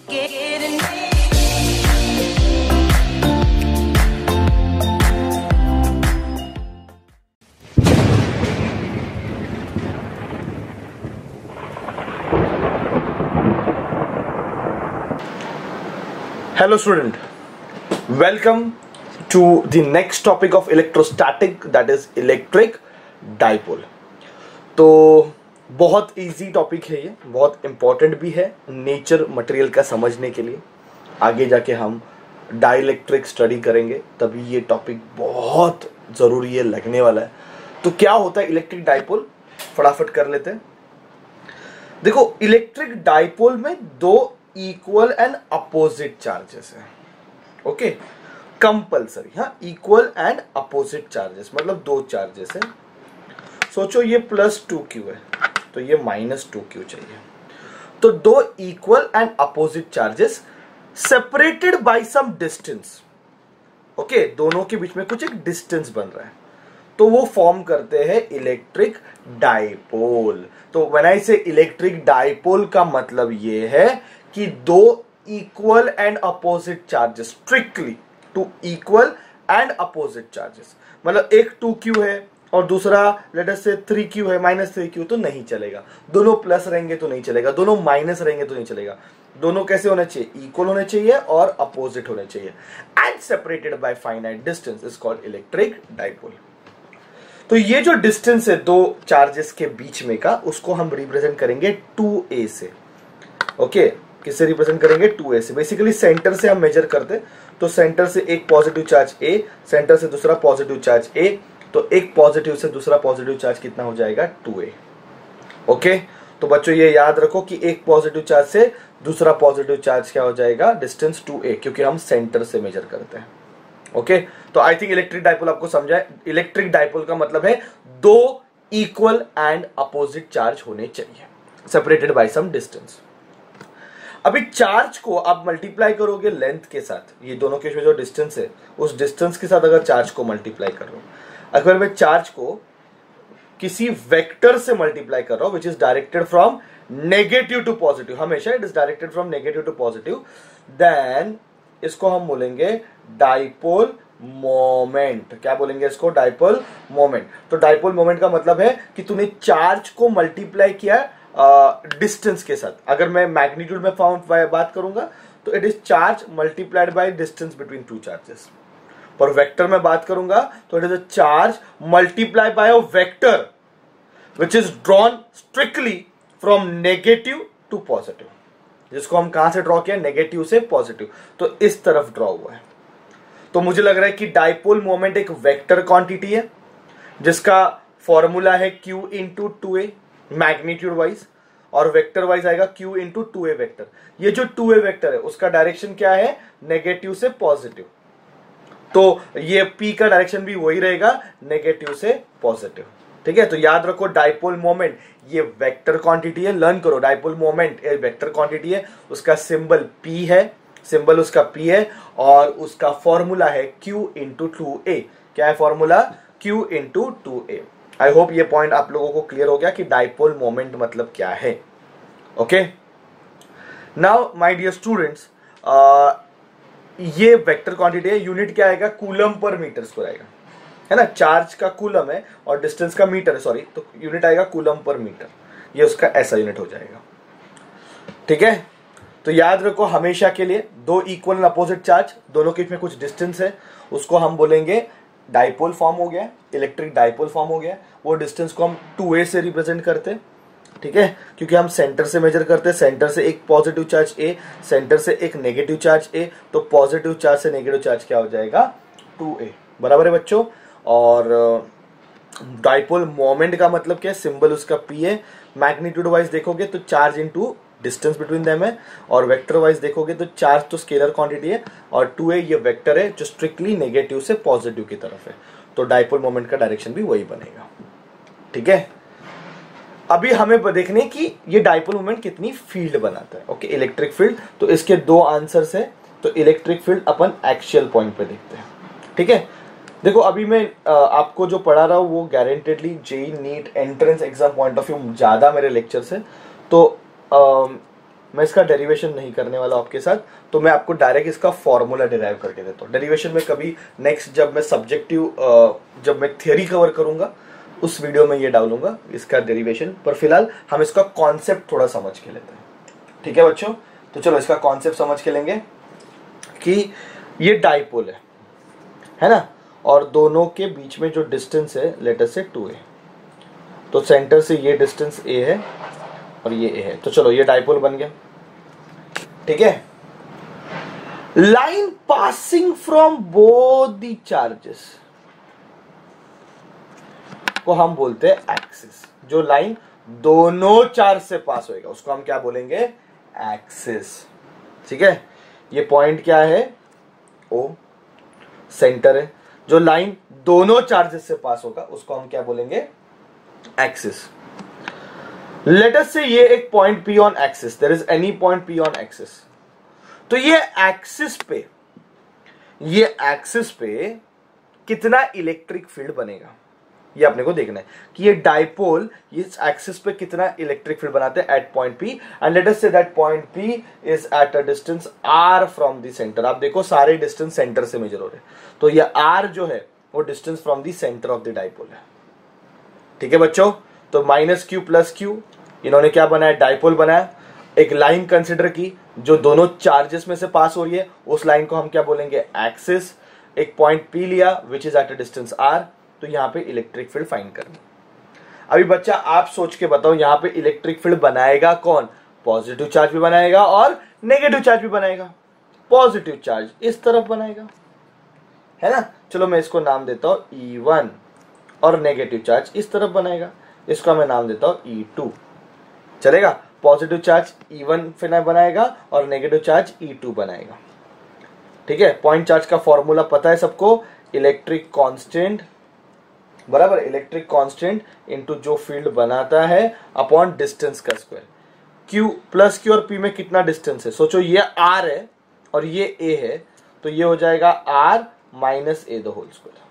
Getting Hello student, welcome to the next topic of electrostatic, that is electric dipole. तो बहुत easy topic है, ये बहुत important भी है नेचर मटेरियल का समझने के लिए. आगे जाके हम डाइलेक्ट्रिक स्टडी करेंगे तभी ये टॉपिक बहुत ज़रूरी है, लगने वाला है. तो क्या होता है इलेक्ट्रिक डाइपोल, फटाफट कर लेते हैं. देखो, इलेक्ट्रिक डाइपोल में दो इक्वल एंड अपोजिट चार्जेस है. Okay, compulsory. हाँ, इक्वल एंड अपोजिट चार्जेस मतलब दो चार्जेस है. सोचो ये +2q है तो ये -2q चाहिए. तो दो equal and opposite charges separated by some distance. Okay, दोनों के बीच में कुछ एक डिस्टेंस बन रहा है तो वो फॉर्म करते हैं इलेक्ट्रिक डाइपोल. तो when I say electric dipole का मतलब ये है कि दो equal and opposite charges, strictly two equal and opposite charges, मतलब एक 2q है और दूसरा लेट अस से 3q है, -3q, तो नहीं चलेगा. दोनों प्लस रहेंगे तो नहीं चलेगा, दोनों माइनस रहेंगे तो नहीं चलेगा. दोनों कैसे होने चाहिए? इक्वल होने चाहिए और अपोजिट होने चाहिए. And separated by finite distance is called electric dipole. तो ये जो डिस्टेंस है दो चार्जेस के बीच में का, उसको हम रिप्रेजेंट करेंगे 2a से. ओके, किससे रिप्रेजेंट करेंगे? 2a से. बेसिकली सेंटर से हम मेजर करते, तो सेंटर से एक पॉजिटिव चार्ज a, सेंटर से दूसरा पॉजिटिव चार्ज a, तो एक पॉजिटिव से दूसरा पॉजिटिव चार्ज कितना हो जाएगा? 2a. ओके, तो बच्चों ये याद रखो कि एक पॉजिटिव चार्ज से दूसरा पॉजिटिव चार्ज क्या हो जाएगा? डिस्टेंस 2a, क्योंकि हम सेंटर से मेजर करते हैं. ओके, तो आई थिंक इलेक्ट्रिक डाइपोल आपको समझा है. इलेक्ट्रिक डाइपोल का मतलब है दो इक्वल एंड अपोजिट चार्ज होने चाहिए, सेपरेटेड बाय सम डिस्टेंस. अभी चार्ज को आप मल्टीप्लाई करोगे लेंथ के साथ, ये दोनों के बीच में जो डिस्टेंस है उस डिस्टेंस के साथ अगर चार्ज को मल्टीप्लाई कर रहा हूं, अगर मैं चार्ज को किसी वेक्टर से मल्टीप्लाई कर रहा हूं which is directed from negative to positive, हमेशा it is directed from negative to positive, then इसको हम बोलेंगे डाइपोल मोमेंट. क्या बोलेंगे इसको? Dipole moment. तो डाइपोल मोमेंट का मतलब है कि तूने चार्ज को मल्टीप्लाई किया डिस्टेंस के साथ. अगर मैं मैग्नीट्यूड में बात करूंगा तो it is charge multiplied by distance between two charges. पर वेक्टर में बात करूंगा तो it is a charge multiply by a vector which is drawn strictly from negative to positive, जिसको हम कहां से ड्रॉ किया? नेगेटिव से पॉजिटिव. तो इस तरफ ड्रॉ हुआ है. तो मुझे लग रहा है कि डाइपोल मोमेंट एक वेक्टर क्वांटिटी है जिसका फॉर्मूला है q into 2a magnitude wise, और वेक्टर वाइज आएगा q इंटू 2a वेक्टर. ये जो 2a वेक्टर है उसका डायरेक्शन क्या है? नेगेटिव से पॉजिटिव. तो ये p का डायरेक्शन भी वही रहेगा, नेगेटिव से पॉजिटिव. ठीक है, तो याद रखो डाइपोल मोमेंट ये वेक्टर क्वांटिटी है. लर्न करो, डाइपोल मोमेंट एक वेक्टर क्वांटिटी है, उसका सिंबल p है, सिंबल उसका p है, और उसका फॉर्मूला है q इंटू 2a. क्या है formula? q into 2a. I hope ये पॉइंट आप लोगों को क्लियर हो गया कि डाइपोल मोमेंट मतलब क्या है. Okay, now my dear students, ये वेक्टर क्वांटिटी है. यूनिट क्या आएगा? कूलम पर मीटर स्क्वायर आएगा, है ना. चार्ज का कूलम है और डिस्टेंस का मीटर है, सॉरी, तो यूनिट आएगा कूलम पर मीटर. ये उसका ऐसा यूनिट हो जाएगा. ठीक है, तो याद रखो हमेशा के लिए दो इक्वल एंड अपोजिट चार्ज, दोनों के बीच में कुछ डिस्टेंस है, उसको हम बोलेंगे डाइपोल फॉर्म हो गया, इलेक्ट्रिक डाइपोल फॉर्म हो गया. वो डिस्टेंस को हम 2a से रिप्रेजेंट करते हैं. ठीक है, क्योंकि हम सेंटर से मेजर करते हैं. सेंटर से एक पॉजिटिव चार्ज a, सेंटर से एक नेगेटिव चार्ज a, तो पॉजिटिव चार्ज से नेगेटिव चार्ज क्या हो जाएगा? 2a. बराबर है बच्चों. और डाइपोल मोमेंट का मतलब क्या है? सिंबल उसका p है. मैग्नीट्यूड वाइज देखोगे तो charge into distance between them है, और वेक्टर वाइज देखोगे तो चार्ज तो स्केलर क्वांटिटी है और 2a ये वेक्टर है जो स्ट्रिक्टली नेगेटिव से पॉजिटिव की तरफ है. तो डाइपोल मोमेंट का डायरेक्शन भी वही बनेगा. ठीक है, अभी हमें देखने की ये डाइपोल मोमेंट कितनी फील्ड बनाता है. Okay, electric field. तो इसके दो आंसर्स है. तो इलेक्ट्रिक फील्ड अपन एक्सियल पॉइंट पे देखते हैं. ठीक है, देखो अभी मैं आपको जो पढ़ा रहा हूँ वो guaranteedly JEE NEET entrance exam point of view ज्यादा मेरे लेक्चर से. तो मैं इसका डेरिवेशन नहीं करने वाला आपके साथ, तो मैं आपको डायरेक्ट इसका फॉर्मूला डिराइव करके देता हूँ। डेरिवेशन में कभी नेक्स्ट जब मैं सब्जेक्टिव जब मैं थियरी कवर करूंगा उस वीडियो में ये डालूंगा इसका डेरिवेशन, पर फिलहाल हम इसका कॉन्सेप्ट थोड़ा समझ के लेते हैं। ठीक है बच्चों, तो चलो इसका कॉन्सेप्ट समझ के लेंगे कि ये डाइपोल है ना, और दोनों के बीच में जो डिस्टेंस है लेट अस से 2a, तो सेंटर से ये डिस्टेंस a है और ये a है, तो चलो ये डाइपोल बन गया। ठीक है, line passing from both the charges को हम बोलते हैं एक्सिस। जो लाइन दोनों चार्ज से पास होएगा उसको हम क्या बोलेंगे, एक्सिस। ठीक है, ये पॉइंट क्या है, O, सेंटर है। जो लाइन दोनों चार्जेस से पास होगा उसको हम क्या बोलेंगे, एक्सिस। लेट अस से ये एक point P on axis, there is any point P on axis, तो ये एक्सिस पे कितना इलेक्ट्रिक फील्ड बनेगा ये अपने को देखना है कि ये डाइपोल इस एक्सिस पे कितना इलेक्ट्रिक फील्ड बनाते हैं at point P, and let us say that point P is at a distance R from the centre. आप देखो सारे डिस्टेंस सेंटर से मेजर हो रहे हैं, तो ये R जो है वो distance from the centre of the dipole है। ठीक है बच्चों, तो माइनस Q प्लस Q, इन्होंने क्या बनाया, डाइपोल बनाया। एक लाइन कंसिडर की जो दोनों चार्जेस में से पास हो रही है, उस लाइन को हम क्या बोलेंगे, एक्सिस। एक पॉइंट P लिया which is at a distance R, तो यहां पे इलेक्ट्रिक फील्ड फाइंड करनी। अभी बच्चा आप सोच के बताओ यहां पे इलेक्ट्रिक फील्ड बनाएगा कौन, पॉजिटिव चार्ज भी बनाएगा और नेगेटिव चार्ज भी बनाएगा। पॉजिटिव चार्ज इस तरफ बनाएगा, है ना, चलो मैं इसको नाम देता हूं E1, और नेगेटिव चार्ज इस तरफ बनाएगा, इसको मैं नाम देता हूं E2। चलेगा, पॉजिटिव चार्ज E1 फिर बनाएगा और नेगेटिव चार्ज E2 बनाएगा। ठीक है, पॉइंट चार्ज का फॉर्मूला पता है सबको, इलेक्ट्रिक कांस्टेंट बराबर इलेक्ट्रिक कांस्टेंट इनटू जो फील्ड बनाता है अपॉन डिस्टेंस का स्क्वायर। Q प्लस Q और P में कितना डिस्टेंस है, सोचो ये R है और ये A है, तो ये हो जाएगा R minus A the whole square,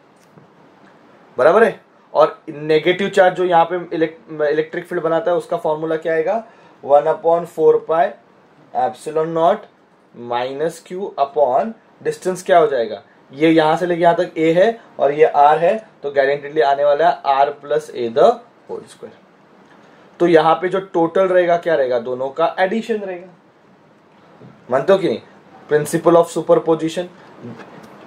बराबर है। और नेगेटिव चार्ज जो यहाँ पे इलेक्ट्रिक फील्ड बनाता है उसका फॉर्मूला क्या आएगा, 1/4 pi epsilon not minus Q upon distance क्या हो जाएगा, ये यहां से लेके यहां तक A है और ये R है, तो गारंटीडली आने वाला है R plus A the whole square. तो यहां पे जो टोटल रहेगा क्या रहेगा, दोनों का एडिशन रहेगा। मानते हो कि नहीं, प्रिंसिपल ऑफ सुपरपोजिशन।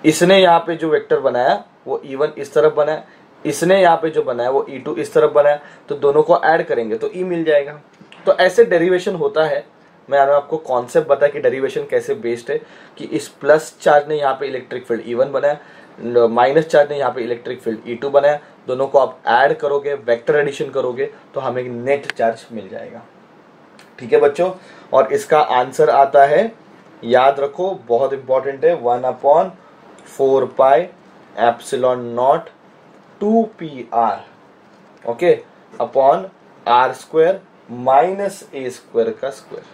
इसने यहां पे जो वेक्टर बनाया वो E1 इस तरफ बनाया, इसने यहां पे जो बनाया वो E2 इस तरफ बनाया, तो दोनों को ऐड करेंगे तो E मिल जाएगा। तो ऐसे डेरिवेशन होता है। मैंने आपको कॉन्सेप्ट बताया कि डेरिवेशन कैसे बेस्ड है, कि इस प्लस चार्ज ने यहाँ पे इलेक्ट्रिक फील्ड E1 बनाया, माइनस चार्ज ने यहाँ पे इलेक्ट्रिक फील्ड E2 बनाया, दोनों को आप ऐड करोगे, वेक्टर एडिशन करोगे तो हमें एक नेट चार्ज मिल जाएगा। ठीक है बच्चों, और इसका आंसर आता है, याद रखो बहुत इंपॉर्टेंट है, 1/4 pi epsilon not 2PR okay upon R square minus A square का स्क्वायर।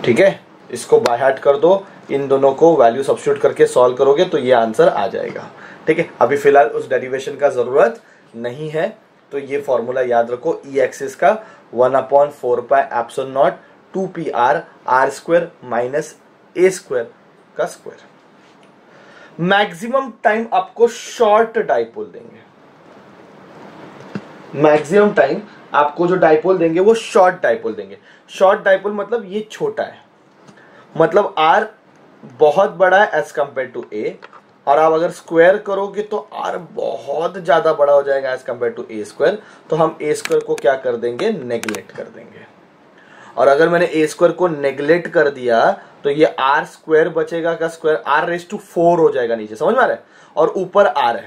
ठीक है, इसको बाय हार्ट कर दो, इन दोनों को वैल्यू सब्स्टिट्यूट करके सॉल्व करोगे तो ये आंसर आ जाएगा। ठीक है, अभी फिलहाल उस डेरिवेशन का जरूरत नहीं है, तो ये फॉर्मूला याद रखो, ई एक्सिस का 1/4 pi epsilon not 2PR R square minus A square का स्क्वायर। मैक्सिमम टाइम आपको शॉर्ट डाइपोल देंगे, मैक्सिमम टाइम आपको जो डाइपोल देंगे वो शॉर्ट डाइपोल देंगे। शॉर्ट डाइपोल मतलब ये छोटा है, मतलब R बहुत बड़ा है एज कंपेयर टू A, और आप अगर स्क्वायर करोगे तो R बहुत ज्यादा बड़ा हो जाएगा as compare to A square, तो हम A स्क्वायर को क्या कर देंगे, नेग्लेक्ट कर देंगे। और अगर मैंने A स्क्वायर को नेग्लेक्ट कर दिया तो ये R स्क्वायर बचेगा का स्क्वायर R⁴ हो जाएगा नीचे, समझ में आ रहा है, और ऊपर R है,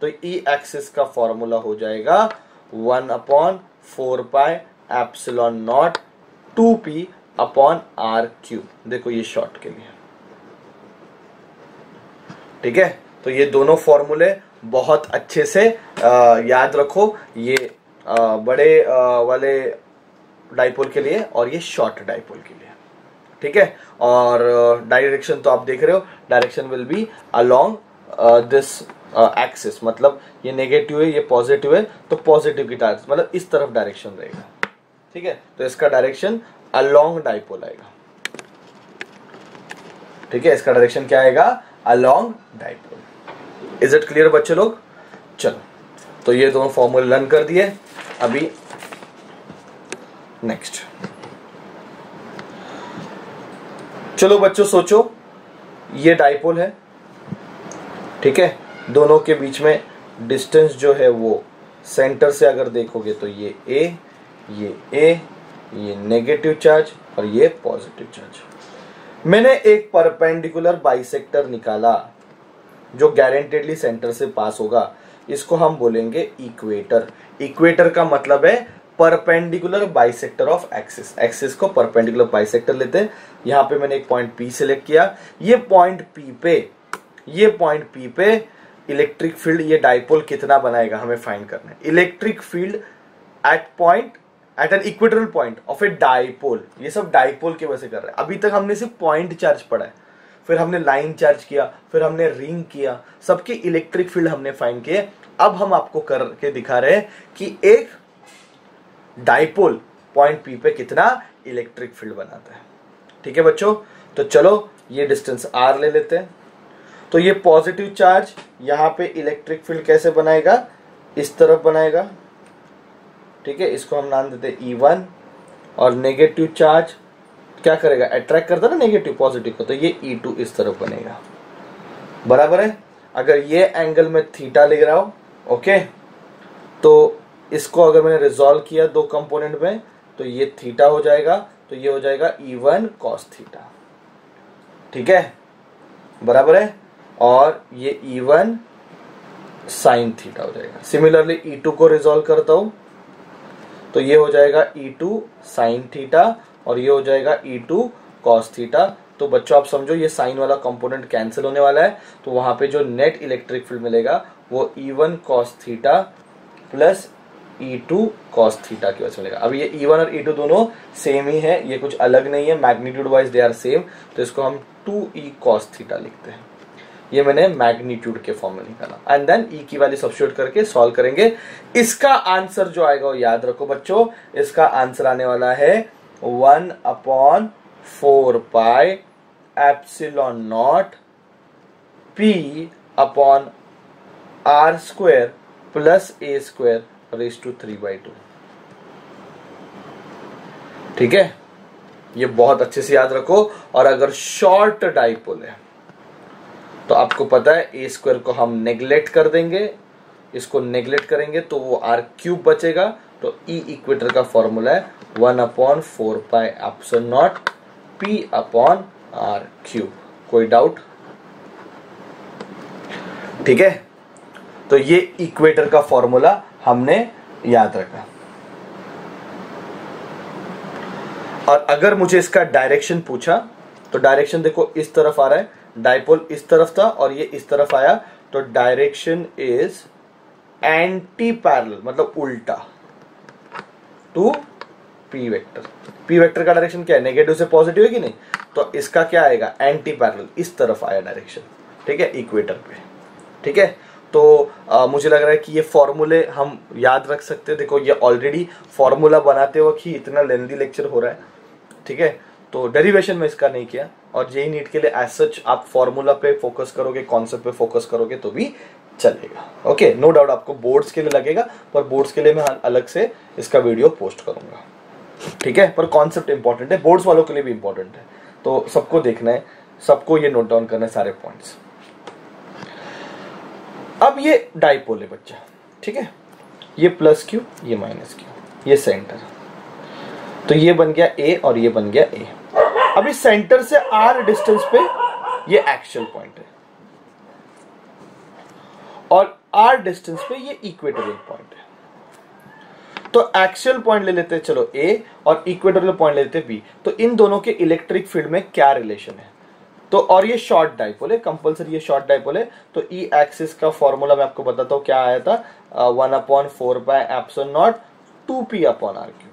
तो E एक्सिस का फॉर्मूला हो जाएगा 1/4 pi epsilon not 2P upon R3। देखो ये शॉर्ट के लिए। ठीक है, तो ये दोनों फॉर्मूले बहुत अच्छे से याद रखो, ये बड़े वाले डाइपोल के लिए और ये शॉर्ट डाइपोल के लिए। ठीक है, और डायरेक्शन तो आप देख रहे हो, direction will be along this axis, मतलब ये नेगेटिव है ये पॉजिटिव है, तो पॉजिटिव की डायरेक्शन मतलब इस तरफ डायरेक्शन रहेगा, ठीक है। तो इसका डायरेक्शन अलोंग डाइपोल आएगा, ठीक है। इसका डायरेक्शन क्या आएगा? Along dipole. Is it clear बच्चे लोग? चलो, तो ये दोनों फॉर्मूले लर्न कर दिए। अभी नेक्स्ट, चलो बच्चों सोचो, ये डाइपोल है, ठीक है। दोनों के बीच में डिस्टेंस जो है वो सेंटर से अगर देखोगे तो ये A, ये नेगेटिव चार्ज और ये पॉजिटिव चार्ज। मैंने एक परपेंडिकुलर बाइसेक्टर निकाला जो गारंटेडली सेंटर से पास होगा, इसको हम बोलेंगे इक्वेटर। इक्वेटर का मतलब है perpendicular bisector of axis. Axis को परपेंडिकुलर बाइसेक्टर लेते हैं। यहां पे मैंने एक पॉइंट P सिलेक्ट किया। ये पॉइंट P पे इलेक्ट्रिक फील्ड, ये डाइपोल कितना बनाएगा हमें फाइंड करना है। Electric field at an equatorial point of a dipole. ये सब डाइपोल के वजह से कर रहे हैं। अभी तक हमने सिर्फ पॉइंट चार्ज पढ़ा है, फिर हमने लाइन चार्ज किया, फिर हमने रिंग किया, सबके इलेक्ट्रिक फील्ड हमने फाइंड किए। अब हम आपको करके दिखा रहे हैं कि एक डाइपोल पॉइंट P पे कितना इलेक्ट्रिक फील्ड बनाता है, ठीक है बच्चों। तो चलो ये डिस्टेंस R ले लेते हैं। तो ये पॉजिटिव चार्ज यहां पे इलेक्ट्रिक फील्ड कैसे बनाएगा? इस तरफ बनाएगा, ठीक है। इसको हम नाम देते हैं E1। और नेगेटिव चार्ज क्या करेगा? अट्रैक्ट करता ना नेगेटिव पॉजिटिव को, तो ये E2 इस तरफ बनेगा, बराबर है। अगर ये एंगल में थीटा ले रहा हूं, ओके, तो इसको अगर मैंने रिजॉल्व किया दो कंपोनेंट में, तो ये थीटा हो जाएगा, तो ये हो जाएगा E1 cos थीटा, ठीक है, बराबर है। और ये E1 sin थीटा हो जाएगा। सिमिलरली E2 को रिजॉल्व करता हूं, तो ये हो जाएगा E2 sin थीटा और ये हो जाएगा E2 cos थीटा। तो बच्चों आप समझो ये साइन वाला कंपोनेंट कैंसिल होने वाला है, तो वहां पे जो नेट इलेक्ट्रिक फील्ड मिलेगा वो E1 cos theta plus E2 cos theta की वजह से मिलेगा। अब ये E1 और E2 दोनों सेम ही है, ये कुछ अलग नहीं है, magnitude wise they are same, तो इसको हम 2E cos थीटा लिखते हैं। ये मैंने मैग्नीट्यूड के फॉर्म में निकाला एंड देन E की वैल्यू सब्स्टिट्यूट करके सॉल्व करेंगे। इसका आंसर जो आएगा वो याद रखो बच्चों, इसका आंसर आने वाला है 1/4 pi epsilon not P upon R square plus A square raise to 3/2, ठीक है। ये बहुत अच्छे से याद रखो। और अगर शॉर्ट डाइपोल है तो आपको पता है A स्क्वायर को हम नेग्लेक्ट कर देंगे, इसको नेग्लेक्ट करेंगे तो वो R³ बचेगा। तो E इक्वेटर का फॉर्मूला है 1/4 pi epsilon not P upon R³। कोई डाउट? ठीक है, तो ये इक्वेटर का फॉर्मूला हमने याद रखा। और अगर मुझे इसका डायरेक्शन पूछा तो डायरेक्शन देखो इस तरफ आ रहा है, डाइपोल इस तरफ था और ये इस तरफ आया, तो डायरेक्शन इज एंटी पैरेलल, मतलब उल्टा to P vector. P vector का डायरेक्शन क्या है? नेगेटिव से पॉजिटिव है कि नहीं? तो इसका क्या आएगा? एंटी पैरेलल, इस तरफ आया डायरेक्शन, ठीक है, इक्वेटर पे, ठीक है। तो मुझे लग रहा है कि ये फॉर्मूले हम याद रख सकते हैं। देखो ये ऑलरेडी फॉर्मूला बनाते वक्त ही इतना लेंथी लेक्चर हो रहा है, ठीक है, तो डेरिवेशन में इसका नहीं किया। और जेईई नीट के लिए एज सच आप फॉर्मूला पे फोकस करोगे, कॉन्सेप्ट पे फोकस करोगे तो भी चलेगा। ओके, नो डाउट आपको बोर्ड्स के लिए लगेगा, पर बोर्ड्स के लिए मैं अलग से इसका वीडियो पोस्ट करूंगा, ठीक है। पर कॉन्सेप्ट इंपॉर्टेंट है, बोर्ड्स वालों के लिए भी इंपॉर्टेंट है, तो सबको देखना है, सबको ये नोट डाउन करना है सारे पॉइंट्स। अब ये डाइपोल है बच्चा, ठीक है, ये प्लस Q, ये माइनस Q, ये सेंटर, तो ये बन गया A और ये बन गया A। अभी सेंटर से R डिस्टेंस पे ये एक्चुअल पॉइंट है और R डिस्टेंस पे ये इक्वेटोरियल पॉइंट है। तो एक्चुअल पॉइंट ले लेते हैं चलो A और इक्वेटोरियल पॉइंट ले लेते हैं B। तो इन दोनों के इलेक्ट्रिक फील्ड में क्या रिलेशन है? तो और ये शॉर्ट डाइपोल है, कंपलसरी ये शॉर्ट डाइपोल है। तो E एक्सिस का फॉर्मूला मैं आपको बताता हूं क्या आया था, 1/4 pi epsilon not 2P upon R³।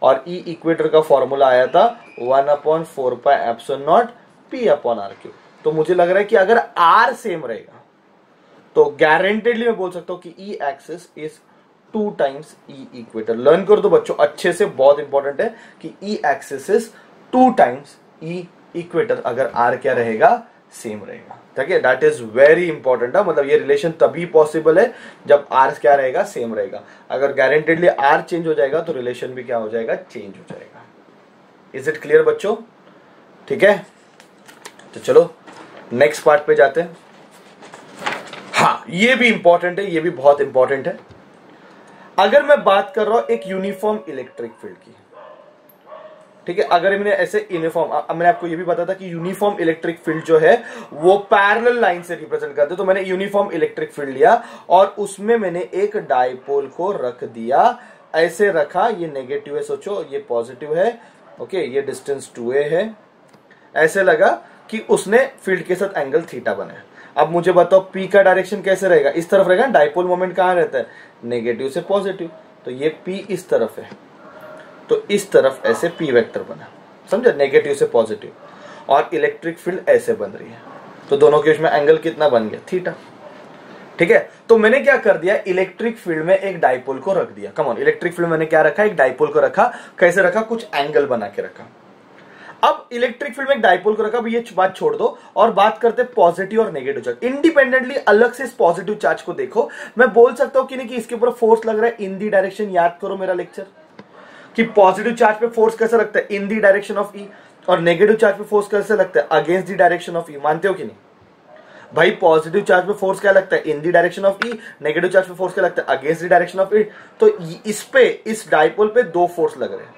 और E इक्वेटर का फॉर्मूला आया था 1/4 pi epsilon not P upon R³। तो मुझे लग रहा है कि अगर R सेम रहेगा तो गारंटेडली मैं बोल सकता हूं कि E axis is 2 times E equator. Learn कर दो बच्चों अच्छे से, बहुत इंपॉर्टेंट है कि E axis is 2 times E equator अगर आर क्या रहेगा, सेम रहेगा। ठीक है, दैट इज वेरी इंपॉर्टेंट। मतलब ये रिलेशन तभी पॉसिबल है जब आर क्या रहेगा, सेम रहेगा। अगर गारंटेडली आर चेंज हो जाएगा तो रिलेशन भी क्या हो जाएगा, चेंज हो जाएगा। इज इट क्लियर बच्चों? ठीक है, तो चलो नेक्स्ट पार्ट पे जाते हैं। हाँ, ये भी इंपॉर्टेंट है, ये भी बहुत इंपॉर्टेंट है। अगर मैं बात कर रहा हूं एक यूनिफॉर्म इलेक्ट्रिक फील्ड की, ठीक है, अगर मैंने ऐसे यूनिफॉर्म, मैंने आपको ये भी बताया था कि यूनिफॉर्म इलेक्ट्रिक फील्ड जो है वो पैरेलल लाइन से रिप्रेजेंट करते, तो मैंने यूनिफॉर्म इलेक्ट्रिक फील्ड लिया और उसमें मैंने एक डायपोल को रख दिया, ऐसे रखा, ये नेगेटिव है सोचो, ये पॉजिटिव है, ओके, ये डिस्टेंस 2a है, ऐसे लगा कि उसने फील्ड के साथ एंगल थीटा बनाया। अब मुझे बताओ P का डायरेक्शन कैसे रहेगा, इस तरफ रहेगा। डायपोल मोमेंट कहां रहता है, नेगेटिव से पॉजिटिव, तो ये P इस तरफ है, तो इस तरफ ऐसे P वेक्टर बना, समझे, नेगेटिव से पॉजिटिव, और इलेक्ट्रिक फील्ड ऐसे बन रही है, तो दोनों के बीच में एंगल कितना बन गया, थीटा। ठीक है, तो मैंने क्या कर दिया, इलेक्ट्रिक फील्ड में एक डायपोल को रख दिया। कम ऑन, इलेक्ट्रिक फील्ड मैंने क्या रखा, एक डायपोल को रखा। कैसे रखा, कुछ एंगल बना के रखा। अब इलेक्ट्रिक फील्ड में एक डायपोल को रखा, अब ये बात छोड़ दो और बात करते हैं पॉजिटिव और नेगेटिव चार्ज। इंडिपेंडेंटली अलग से इस पॉजिटिव चार्ज को देखो। मैं बोल सकता हूं कि नहीं कि इसके ऊपर फोर्स लग रहा है इन दी डायरेक्शन। याद करो मेरा लेक्चर कि पॉजिटिव चार्ज पे फोर्स कैसे लगता है, इन दी डायरेक्शन ऑफ ई, और नेगेटिव चार्ज पे फोर्स कैसे लगता है, अगेंस्ट दी डायरेक्शन ऑफ ई। मानते हो कि नहीं भाई? पॉजिटिव चार्ज पे फोर्स क्या लगता है, in the direction of E, negative charge पे फोर्स क्या लगता है, against the direction of E. तो इस पे, इस डायपोल पे 2 फोर्स लग रहे हैं,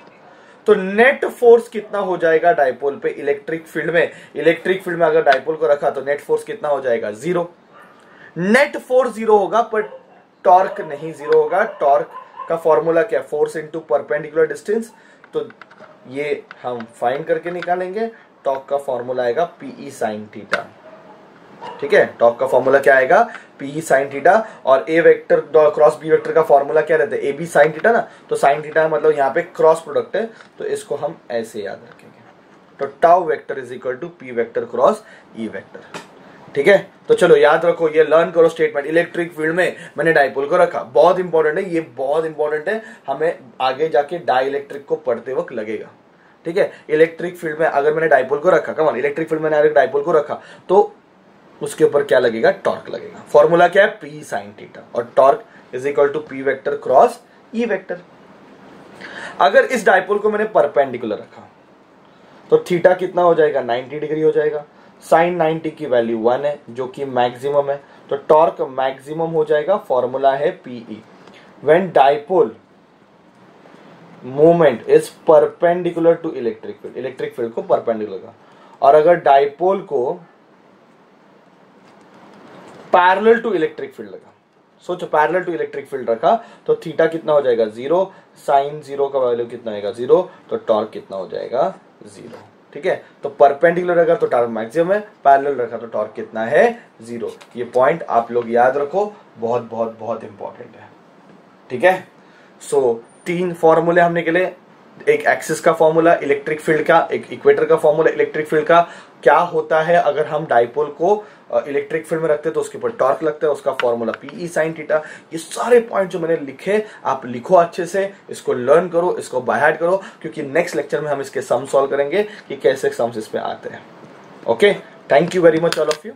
तो नेट फोर्स कितना हो जाएगा डायपोल पे, इलेक्ट्रिक फील्ड में। इलेक्ट्रिक फील्ड में अगर डायपोल को रखा तो नेट फोर्स कितना हो जाएगा, 0। नेट फोर्स 0 होगा पर टॉर्क नहीं 0 होगा। टॉर्क का फॉर्मूला क्या, फोर्स इंटू परपेंडिकुलर डिस्टेंस, तो ये हम फाइंड करके निकालेंगे। टॉर्क का फॉर्मूला आएगा पीई साइन थीटा। ठीक है, टॉर्क का फॉर्मूला क्या आएगा, पीई साइन थीटा, और ए वेक्टर क्रॉस बी वेक्टर का फॉर्मूला क्या रहता है, ए बी साइन थीटा ना, तो साइन थीटा मतलब यहाँ पे क्रॉस प्रोडक्ट है, तो इसको हम ऐसे याद रखेंगे। तो tau vector is equal to P vector cross E vector. ठीक है, तो चलो याद रखो, ये लर्न करो स्टेटमेंट। इलेक्ट्रिक फील्ड में मैंने डायपोल को रखा, बहुत इंपॉर्टेंट है, ये बहुत इंपॉर्टेंट है, हमें आगे जाके डाई इलेक्ट्रिक को पढ़ते वक्त लगेगा। ठीक है, इलेक्ट्रिक फील्ड में अगर मैंने डायपोल को रखा, कम ऑन, इलेक्ट्रिक फील्ड में मैंने डायपोल को रखा तो उसके ऊपर क्या लगेगा, टॉर्क लगेगा। फॉर्मूला क्या है, पी साइन थीटा, और torque is equal to P vector cross E vector. अगर इस डायपोल को मैंने परपेंडिकुलर रखा तो थीटा कितना हो जाएगा, 90 डिग्री हो जाएगा। साइन 90 की वैल्यू 1 है जो कि मैक्सिमम है, तो टॉर्क मैक्सिमम हो जाएगा। फॉर्मूला है PE, when dipole movement is perpendicular to electric field, electric field को परपेंडिकुलर का, और अगर डायपोल को पैरेलल टू इलेक्ट्रिक फील्ड लगा, सोचो पैरेलल टू इलेक्ट्रिक फील्ड रखा, तो थीटा कितना हो जाएगा, 0। साइन 0 का वैल्यू कितना आएगा, 0, तो टॉर्क कितना हो जाएगा, 0। ठीक है, तो परपेंडिकुलर रखा तो टॉर्क मैक्सिमम है, पैरेलल रखा तो टॉर्क कितना है, 0। ये पॉइंट आप लोग याद रखो, बहुत बहुत बहुत इंपॉर्टेंट है। ठीक है, सो 3 फॉर्मूले हमने के लिए, एक एक्सिस का फॉर्मूला इलेक्ट्रिक फील्ड का, एक इक्वेटर का फॉर्मूला इलेक्ट्रिक फील्ड का, क्या होता है अगर हम डायपोल को इलेक्ट्रिक फील्ड में रखते हैं तो उसके ऊपर टॉर्क लगता है, उसका फॉर्मूला पीई साइन थीटा। ये सारे पॉइंट जो मैंने लिखे आप लिखो अच्छे से, इसको लर्न करो, इसको बाय हार्ट करो, क्योंकि नेक्स्ट लेक्चर में हम इसके सम सॉल्व करेंगे कि कैसे सम्स इसमें आते हैं। Okay, thank you very much all of you.